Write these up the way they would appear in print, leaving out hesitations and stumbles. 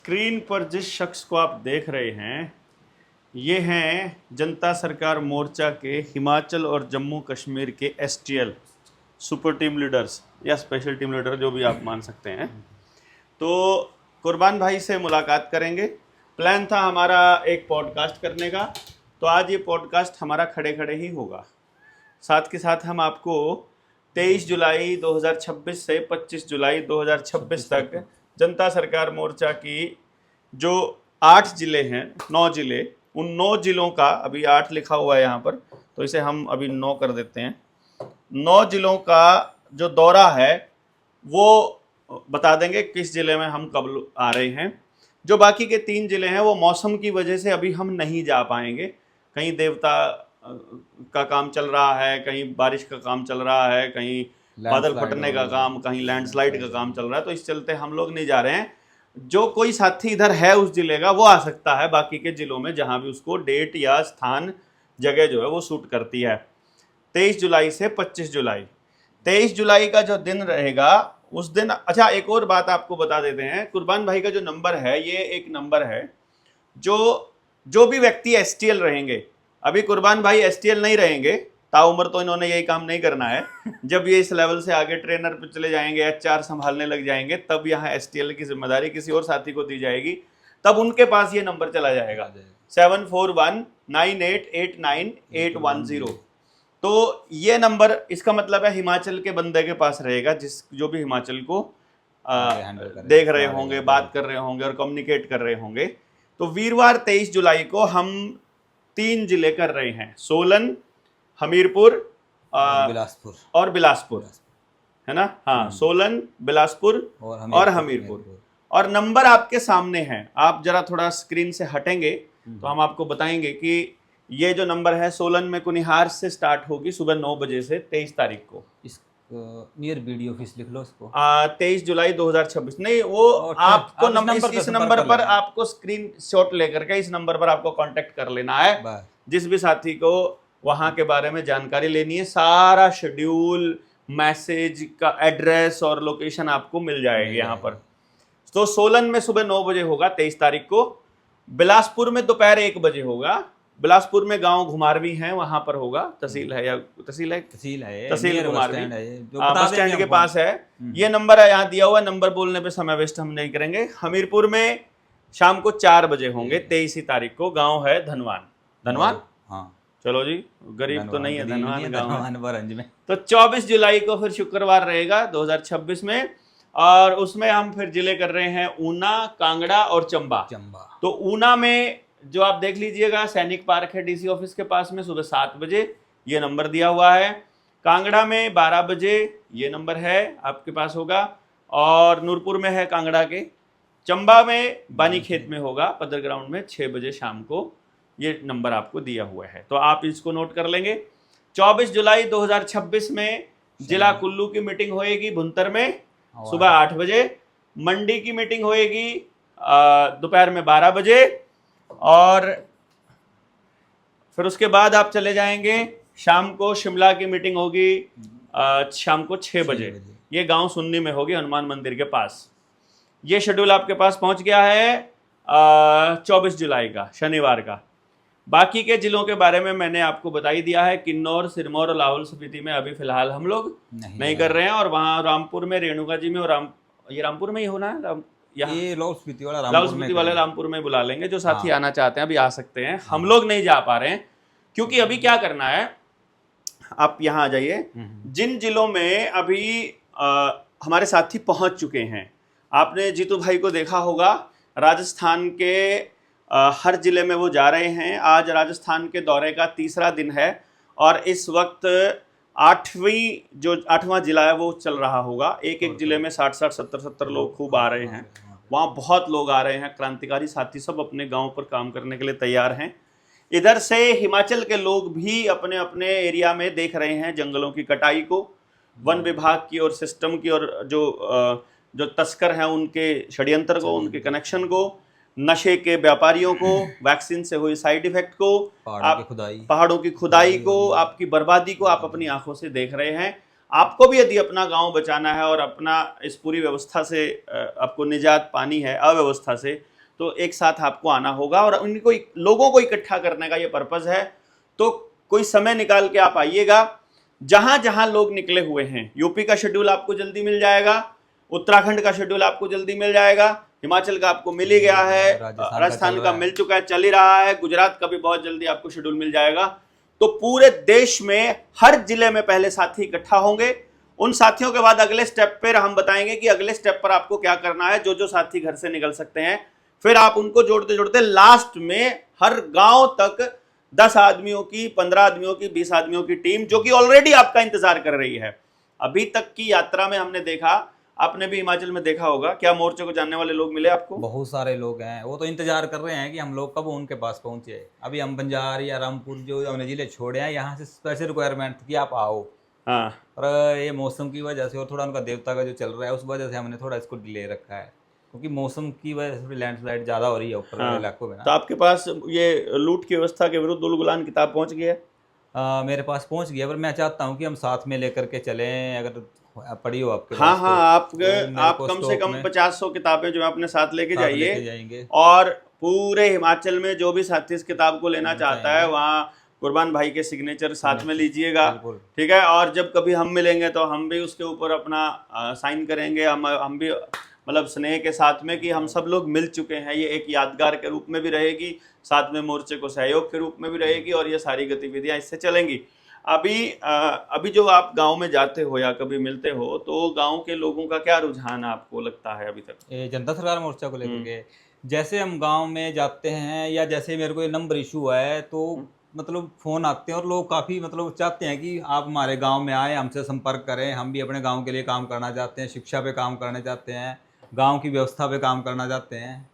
Screen पर जिस शख्स को आप देख रहे हैं ये हैं जनता सरकार मोर्चा के हिमाचल और जम्मू कश्मीर के एसटीएल सुपर टीम लीडर्स या स्पेशल टीम लीडर, जो भी आप मान सकते हैं। तो कुर्बान भाई से मुलाकात करेंगे। प्लान था हमारा एक पॉडकास्ट करने का, तो आज ये पॉडकास्ट हमारा खड़े खड़े ही होगा। साथ के साथ हम आपको 23 जुलाई 2026 से 25 जुलाई 2026 तक जनता सरकार मोर्चा की जो 8 ज़िले हैं, 9 ज़िले, उन 9 ज़िलों का, अभी 8 लिखा हुआ है यहाँ पर तो इसे हम अभी 9 कर देते हैं। 9 ज़िलों का जो दौरा है वो बता देंगे किस ज़िले में हम कब आ रहे हैं। जो बाकी के 3 ज़िले हैं वो मौसम की वजह से अभी हम नहीं जा पाएंगे। कहीं देवता का काम चल रहा है, कहीं बारिश का काम चल रहा है, कहीं बादल फटने का काम, कहीं लैंडस्लाइड का काम चल रहा है, तो इस चलते हम लोग नहीं जा रहे हैं। जो कोई साथी इधर है उस जिले का वो आ सकता है बाकी के जिलों में, जहां भी उसको डेट या स्थान जगह जो है वो सूट करती है। 23 जुलाई से 25 जुलाई, 23 जुलाई का जो दिन रहेगा उस दिन, अच्छा एक और बात आपको बता देते हैं, कुर्बान भाई का जो नंबर है ये एक नंबर है जो भी व्यक्ति एसटीएल रहेंगे, अभी कुर्बान भाई एसटीएल नहीं रहेंगे, ताउम्र तो इन्होंने यही काम नहीं करना है। जब ये इस लेवल से आगे ट्रेनर पे चले जाएंगे, एचआर संभालने लग जाएंगे, तब यहाँ एसटीएल की जिम्मेदारी किसी और साथी को दी जाएगी, तब उनके पास ये नंबर चला जाएगा 7419889810। तो ये नंबर, इसका मतलब है हिमाचल के बंदे के पास रहेगा, जो भी हिमाचल को देख रहे होंगे, बात कर रहे होंगे और कम्युनिकेट कर रहे होंगे। तो वीरवार 23 जुलाई को हम 3 जिले कर रहे हैं, सोलन, हमीरपुर और बिलासपुर, है ना? हाँ, सोलन, बिलासपुर और हमीरपुर। और नंबर आपके सामने हैं, आप जरा थोड़ा स्क्रीन से हटेंगे तो हम आपको बताएंगे कि ये जो नंबर है सोलन में कुनिहार से स्टार्ट होगी सुबह 9 बजे से 23 तारीख को। नियर वीडियो ऑफिस लिख लो इसको। 23 जुलाई 2026 नहीं, वो आपको नंबर, इस नंबर पर आपको स्क्रीन शॉट लेकर के इस नंबर पर आपको कांटेक्ट कर लेना है। जिस भी साथी को वहां के बारे में जानकारी लेनी है, सारा शेड्यूल, मैसेज का एड्रेस और लोकेशन आपको मिल जाएगी यहाँ पर। तो सोलन में सुबह 9 बजे होगा 23 तारीख को, बिलासपुर में दोपहर 1 बजे होगा। बिलासपुर में गांव घुमारवी है, वहां पर होगा, तहसील है या तहसील घुमारवी, बस स्टैंड के पास है। ये नंबर है यहाँ दिया हुआ, नंबर बोलने पे समय वेस्ट हम नहीं करेंगे। हमीरपुर में शाम को 4 बजे होंगे 23 तारीख को, गांव है धनवान। हाँ चलो जी, गरीब तो नहीं है, धनवान गाँव में। तो 24 जुलाई को फिर शुक्रवार रहेगा 2026 में, और उसमें हम फिर जिले कर रहे हैं ऊना, कांगड़ा और चंबा। तो ऊना में जो आप देख लीजिएगा, सैनिक पार्क है डीसी ऑफिस के पास में, सुबह 7 बजे ये नंबर दिया हुआ है। कांगड़ा में 12 बजे ये नंबर है आपके पास होगा, और नूरपुर में है कांगड़ा के। चंबा में बानी खेत में होगा, पदर ग्राउंड में 6 बजे शाम को ये नंबर आपको दिया हुआ है, तो आप इसको नोट कर लेंगे। 24 जुलाई 2026 में जिला कुल्लू की मीटिंग होएगी भुंतर में सुबह 8 बजे, मंडी की मीटिंग होएगी दोपहर में 12 बजे, और फिर उसके बाद आप चले जाएंगे शाम को शिमला की मीटिंग होगी शाम को 6 बजे। ये गांव सुन्नी में होगी, हनुमान मंदिर के पास। ये शेड्यूल आपके पास पहुंच गया है 24 जुलाई का, शनिवार का। बाकी के जिलों के बारे में मैंने आपको बता ही दिया है। किन्नौर, सिरमौर और लाहौल स्पीति में अभी फिलहाल हम लोग नहीं कर रहे हैं, और वहाँ रामपुर में, रेणुका जी में, और ये रामपुर में ही होना है, ये लाहौल स्पीति वाले रामपुर में बुला लेंगे। जो साथी आना चाहते हैं अभी आ सकते हैं, हम लोग नहीं जा पा रहे हैं क्योंकि अभी क्या करना है, आप यहाँ आ जाइए। जिन जिलों में अभी हमारे साथी पहुंच चुके हैं, आपने जीतू भाई को देखा होगा, राजस्थान के हर जिले में वो जा रहे हैं। आज राजस्थान के दौरे का 3रा दिन है, और इस वक्त 8वां जिला है वो चल रहा होगा। एक जिले में 60-60, 70-70 लोग खूब आ रहे हैं, वहाँ बहुत लोग आ रहे हैं। क्रांतिकारी साथी सब अपने गांव पर काम करने के लिए तैयार हैं। इधर से हिमाचल के लोग भी अपने अपने एरिया में देख रहे हैं जंगलों की कटाई को, वन विभाग की और सिस्टम की, और जो तस्कर हैं उनके षड्यंत्र को, उनके कनेक्शन को, नशे के व्यापारियों को, वैक्सीन से हुई साइड इफेक्ट को, पहाड़ों की खुदाई को, आपकी बर्बादी को आप अपनी आंखों से देख रहे हैं। आपको भी यदि अपना गांव बचाना है और अपना इस पूरी व्यवस्था से आपको निजात पानी है, अव्यवस्था से, तो एक साथ आपको आना होगा और उनको लोगों को इकट्ठा करने का ये पर्पज है। तो कोई समय निकाल के आप आइएगा। जहां जहां लोग निकले हुए हैं, यूपी का शेड्यूल आपको जल्दी मिल जाएगा, उत्तराखंड का शेड्यूल आपको जल्दी मिल जाएगा, हिमाचल का आपको मिल ही गया है, राजस्थान का मिल चुका है, चल ही रहा है, गुजरात का भी बहुत जल्दी आपको शेड्यूल मिल जाएगा। तो पूरे देश में हर जिले में पहले साथी इकट्ठा होंगे। उन साथियों के बाद अगले स्टेप पर हम बताएंगे कि अगले स्टेप पर आपको क्या करना है। जो जो साथी घर से निकल सकते हैं, फिर आप उनको जोड़ते जोड़ते लास्ट में हर गांव तक 10 आदमियों की, 15 आदमियों की, 20 आदमियों की टीम, जो कि ऑलरेडी आपका इंतजार कर रही है। अभी तक की यात्रा में हमने देखा, आपने भी हिमाचल में देखा होगा, क्या मोर्चे को जानने वाले लोग मिले आपको? बहुत सारे लोग हैं, वो तो इंतजार कर रहे हैं कि हम लोग कब उनके पास पहुंचे। अभी हम बंजार या रामपुर जो हमने जिले छोड़े हैं, यहाँ से स्पेशल रिक्वायरमेंट थी कि आप आओ। हाँ, और ये मौसम की वजह से और थोड़ा उनका देवता का जो चल रहा है उस वजह से हमने थोड़ा इसको डिले रखा है, क्योंकि मौसम की वजह से लैंडस्लाइड ज़्यादा हो रही है ऊपर वाले इलाकों में ना। तो आपके पास ये लूट की व्यवस्था के विरुद्ध उलगुलान किताब पहुंच गई है? मेरे पास पहुंच गया, पर मैं चाहता हूँ कि हम साथ में लेकर के चलें, अगर पड़ी हो आपके हाँ पास हाँ, तो आप मेरे को कम से स्टॉक कम में 50-100 किताबें जो है अपने साथ लेके साथ लेके जाइए। जाएंगे। और पूरे हिमाचल में जो भी साथी इस किताब को लेना चाहता है, जाएंगे। वहाँ कुर्बान भाई के सिग्नेचर साथ में लीजिएगा, बिल्कुल। ठीक है। और जब कभी हम मिलेंगे तो हम भी उसके ऊपर अपना साइन करेंगे, हम भी मतलब स्नेह के साथ में कि हम सब लोग मिल चुके हैं। ये एक यादगार के रूप में भी रहेगी, साथ में मोर्चे को सहयोग के रूप में भी रहेगी, और ये सारी गतिविधियां इससे चलेंगी। अभी जो आप गांव में जाते हो या कभी मिलते हो, तो गांव के लोगों का क्या रुझान आपको लगता है अभी तक? ये जनता सरकार मोर्चा को लेकर के जैसे हम गांव में जाते हैं, या जैसे मेरे को ये नंबर इशू है, तो मतलब फ़ोन आते हैं और लोग काफ़ी मतलब चाहते हैं कि आप हमारे गांव में आए, हमसे संपर्क करें, हम भी अपने गांव के लिए काम करना चाहते हैं, शिक्षा पे काम करना चाहते हैं, गांव की व्यवस्था पे काम करना चाहते हैं।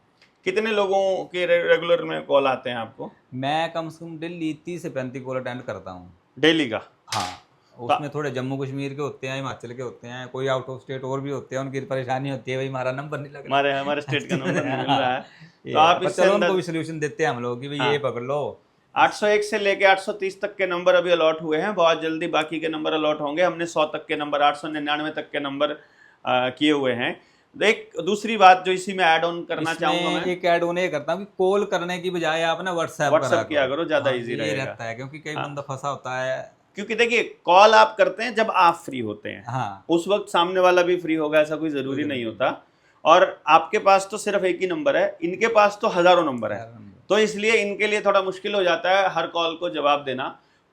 कितने लोगों के रेगुलर में कॉल आते हैं आपको? मैं कम से कम डेली 30 से 35 कॉल अटेंड करता हूँ। डेली का? हाँ, उसमें थोड़े जम्मू कश्मीर के होते हैं, हिमाचल के होते हैं, कोई आउट ऑफ स्टेट और भी होते हैं। उनकी परेशानी होती है, भाई हमारा नंबर नहीं लग रहा, हमारे स्टेट का नंबर नहीं मिल रहा है। तो आप आप चलो उनको भी सोल्यूशन देते हैं हम लोग कि भाई ये पकड़ लो। 801 से लेके 830 तक के नंबर अभी अलॉट हुए हैं, बहुत जल्दी बाकी के नंबर अलॉट होंगे। हमने 100 तक के नंबर, 899 तक के नंबर किए हुए हैं। एक दूसरी बात जो इसी में ऐड ऑन करना चाहूंगा, मैं एक ऐड ऑन ये करता हूँ कि कॉल करने की बजाय आप ना व्हाट्सएप किया करो, ज्यादा इजी ये रहेगा। रहता है, क्योंकि कई बंदा फंसा होता है। क्योंकि देखिए, कॉल आप करते हैं जब आप फ्री होते हैं, हाँ, उस वक्त सामने वाला भी फ्री होगा ऐसा कोई जरूरी नहीं होता। और आपके पास तो सिर्फ एक ही नंबर है, इनके पास तो हजारों नंबर है, तो इसलिए इनके लिए थोड़ा मुश्किल हो जाता है हर कॉल को जवाब देना।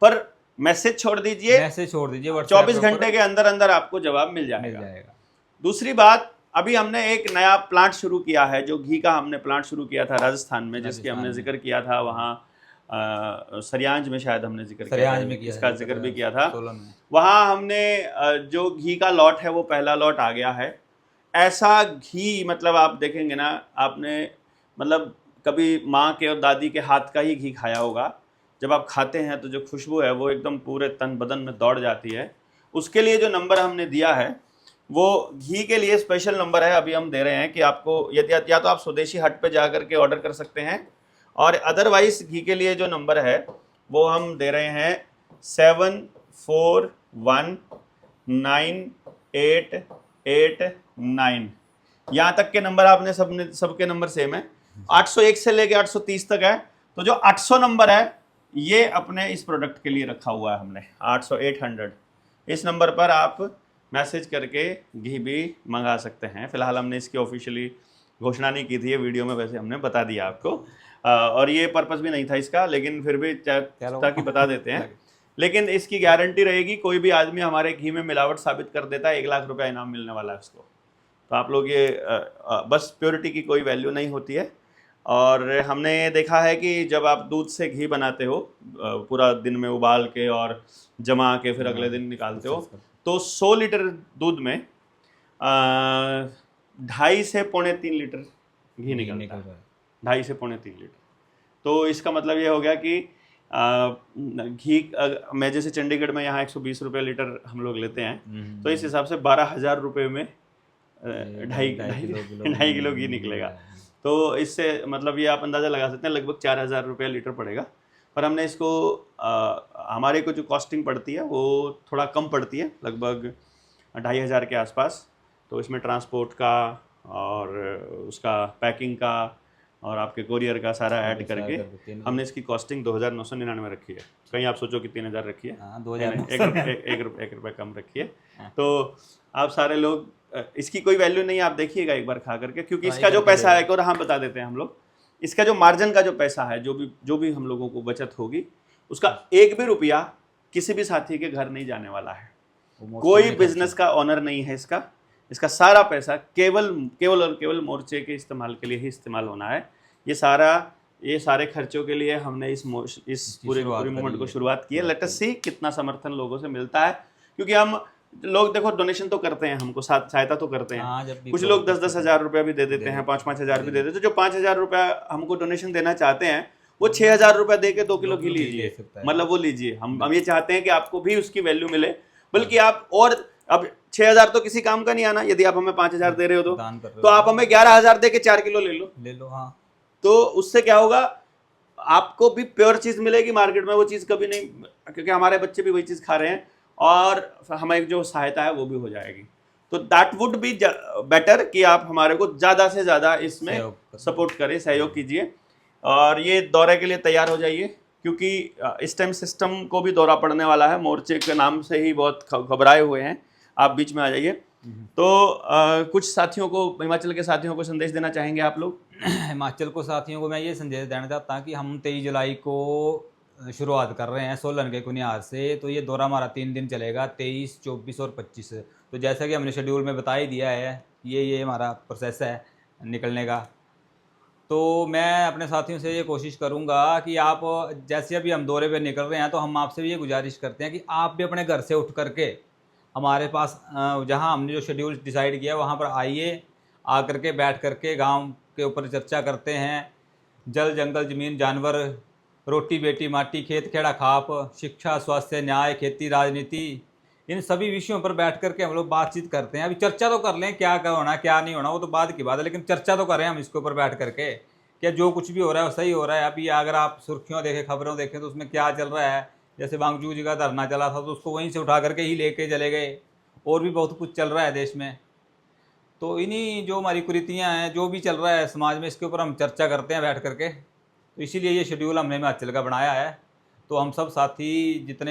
पर मैसेज छोड़ दीजिए, 24 घंटे के अंदर अंदर आपको जवाब मिल जाएगा। दूसरी बात, अभी हमने एक नया प्लांट शुरू किया है, जो घी का हमने प्लांट शुरू किया था राजस्थान में, जिसकी हमने जिक्र किया था वहाँ सरियांज में, शायद हमने जिक्र किया था, इसका जिक्र भी किया था। वहाँ हमने जो घी का लॉट है वो पहला लॉट आ गया है। ऐसा घी मतलब आप देखेंगे ना, आपने मतलब कभी माँ के और दादी के हाथ का ही घी खाया होगा, जब आप खाते हैं तो जो खुशबू है वो एकदम पूरे तन बदन में दौड़ जाती है। उसके लिए जो नंबर हमने दिया है वो घी के लिए स्पेशल नंबर है, अभी हम दे रहे हैं कि आपको यदि या तो आप स्वदेशी हट पे जा करके ऑर्डर कर सकते हैं, और अदरवाइज घी के लिए जो नंबर है वो हम दे रहे हैं 74198889। यहाँ तक के नंबर आपने सबके नंबर सेम है, 801 से लेके 830 तक है। तो जो 800 नंबर है ये अपने इस प्रोडक्ट के लिए रखा हुआ है हमने, 800 इस नंबर पर आप मैसेज करके घी भी मंगा सकते हैं। फिलहाल हमने इसकी ऑफिशियली घोषणा नहीं की थी ये वीडियो में, वैसे हमने बता दिया आपको, और ये पर्पस भी नहीं था इसका, लेकिन फिर भी ताकि बता देते हैं। लेकिन इसकी गारंटी रहेगी, कोई भी आदमी हमारे घी में मिलावट साबित कर देता है, 1 लाख रुपया इनाम मिलने वाला है उसको। तो आप लोग ये बस प्योरिटी की कोई वैल्यू नहीं होती है। और हमने ये देखा है कि जब आप दूध से घी बनाते हो, पूरा दिन में उबाल के और जमा के फिर अगले दिन निकालते हो, तो 100 लीटर दूध में 2.5 से 3.25 लीटर घी निकलता है, 2.5 से 3.25 लीटर। तो इसका मतलब ये हो गया कि घी मैं जैसे चंडीगढ़ में यहाँ 120 रुपये लीटर हम लोग लेते हैं, तो इस हिसाब से 12,000 रुपये में 2.5 किलो घी निकलेगा। तो इससे मतलब ये आप अंदाज़ा लगा सकते हैं लगभग 4,000 रुपये लीटर पड़ेगा। पर हमने इसको हमारे को जो कॉस्टिंग पड़ती है वो थोड़ा कम पड़ती है, लगभग 2,500 के आसपास। तो इसमें ट्रांसपोर्ट का और उसका पैकिंग का और आपके कोरियर का सारा ऐड सारा करके कर देते हैं। हमने इसकी कॉस्टिंग 2,999 रखी है। कहीं आप सोचो कि 3,000 रखी है, हाँ, नहीं, 2000 एक रुपये कम रखी है। तो आप सारे लोग इसकी कोई वैल्यू नहीं है, आप देखिएगा एक बार खा करके, क्योंकि इसका जो पैसा है, और हाँ बता देते हैं हम लोग, इसका जो मार्जिन का जो पैसा है, जो भी हम लोगों को बचत होगी, उसका एक भी रुपया किसी भी साथी के घर नहीं जाने वाला है। कोई बिजनेस का ऑनर नहीं है इसका सारा पैसा केवल और केवल मोर्चे के इस्तेमाल के लिए ही इस्तेमाल होना है। ये सारे खर्चों के लिए हमने इस पूरे मूवमेंट को शुरुआत की है। लेट अस सी कितना समर्थन लोगों से मिलता है, क्योंकि हम लोग देखो डोनेशन तो करते हैं, हमको सहायता तो करते हैं। कुछ लोग 10-10 हज़ार रुपया भी दे देते हैं, 5-5 हज़ार भी दे देते हैं। जो 5 हज़ार रुपया हमको डोनेशन देना चाहते हैं, वो 6 हज़ार रुपया दे के 2 किलो घी लीजिए, मतलब वो लीजिए। हम ये चाहते हैं कि आपको भी उसकी वैल्यू मिले, बल्कि आप और अब 6 हज़ार तो किसी काम का नहीं आना। यदि आप हमें 5 हज़ार दे रहे हो तो आप हमें 11 हज़ार दे के 4 किलो ले लो। हाँ, तो उससे क्या होगा, आपको भी प्योर चीज मिलेगी। मार्केट में वो चीज कभी नहीं, क्योंकि हमारे बच्चे भी वही चीज खा रहे हैं, और हमें जो सहायता है वो भी हो जाएगी। तो दैट वुड बी बेटर कि आप हमारे को ज़्यादा से ज़्यादा इसमें सपोर्ट करें, सहयोग कीजिए, और ये दौरे के लिए तैयार हो जाइए, क्योंकि इस टाइम सिस्टम को भी दौरा पड़ने वाला है। मोर्चे के नाम से ही बहुत घबराए हुए हैं, आप बीच में आ जाइए। तो कुछ साथियों को, हिमाचल के साथियों को संदेश देना चाहेंगे आप लोग? हिमाचल को साथियों को मैं ये संदेश देना चाहता हूँ कि हम 23 जुलाई को शुरुआत कर रहे हैं सोलन के कुनियार से। तो ये दौरा हमारा 3 दिन चलेगा, 23, 24 और 25। तो जैसा कि हमने शेड्यूल में बता ही दिया है, ये हमारा प्रोसेस है निकलने का। तो मैं अपने साथियों से ये कोशिश करूँगा कि आप, जैसे अभी हम दौरे पे निकल रहे हैं, तो हम आपसे भी ये गुजारिश करते हैं कि आप भी अपने घर से उठ करके हमारे पास, जहाँ हमने जो शेड्यूल डिसाइड किया वहाँ पर आइए, आ करके बैठ करके गांव के ऊपर चर्चा करते हैं। जल जंगल जमीन जानवर, रोटी बेटी माटी, खेत खेड़ा खाप, शिक्षा स्वास्थ्य न्याय खेती राजनीति, इन सभी विषयों पर बैठ करके हम लोग बातचीत करते हैं। अभी चर्चा तो कर लें, क्या होना क्या नहीं होना वो तो बाद की बात है, लेकिन चर्चा तो करें हम इसके ऊपर बैठ करके, क्या जो कुछ भी हो रहा है वो सही हो रहा है। अभी अगर आप सुर्खियों देखें, खबरों देखें, तो उसमें क्या चल रहा है, जैसे वांगचूक जी का धरना चला था तो उसको वहीं से उठा करके ही लेके चले गए, और भी बहुत कुछ चल रहा है देश में। तो इन्हीं जो हमारी कुरीतियाँ हैं, जो भी चल रहा है समाज में, इसके ऊपर हम चर्चा करते हैं बैठ करके। तो इसीलिए ये शेड्यूल हमने हिमाचल का बनाया है। तो हम सब साथी जितने